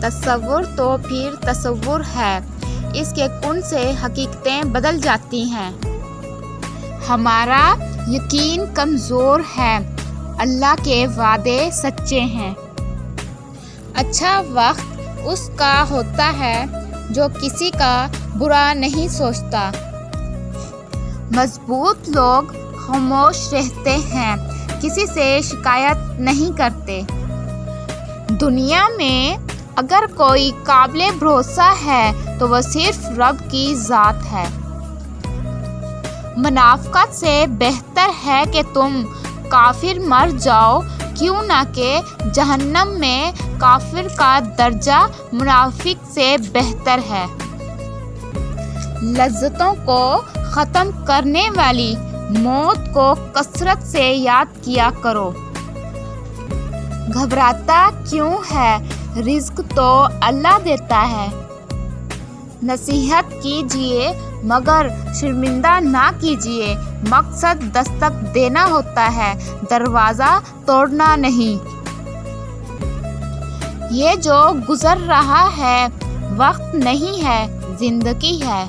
تصور تو پھر تصور ہے، اس کے کن سے حقیقتیں بدل جاتی ہیں۔ ہمارا یقین کمزور ہے، اللہ کے وعدے سچے ہیں۔ اچھا وقت اس کا ہوتا ہے جو کسی کا برا نہیں سوچتا۔ مضبوط لوگ خاموش رہتے ہیں، کسی سے شکایت نہیں کرتے۔ دنیا میں اگر کوئی قابل بھروسہ ہے تو وہ صرف رب کی ذات ہے۔ منافقت سے بہتر ہے کہ تم کافر مر جاؤ، کیوں نہ کہ جہنم میں کافر کا درجہ منافق سے بہتر ہے۔ لذتوں کو ختم کرنے والی موت کو کثرت سے یاد کیا کرو۔ گھبراتا کیوں ہے، رزق تو اللہ دیتا ہے۔ نصیحت کیجیے مگر شرمندہ نہ کیجیے، مقصد دستک دینا ہوتا ہے، دروازہ توڑنا نہیں۔ یہ جو گزر رہا ہے وقت نہیں ہے، زندگی ہے۔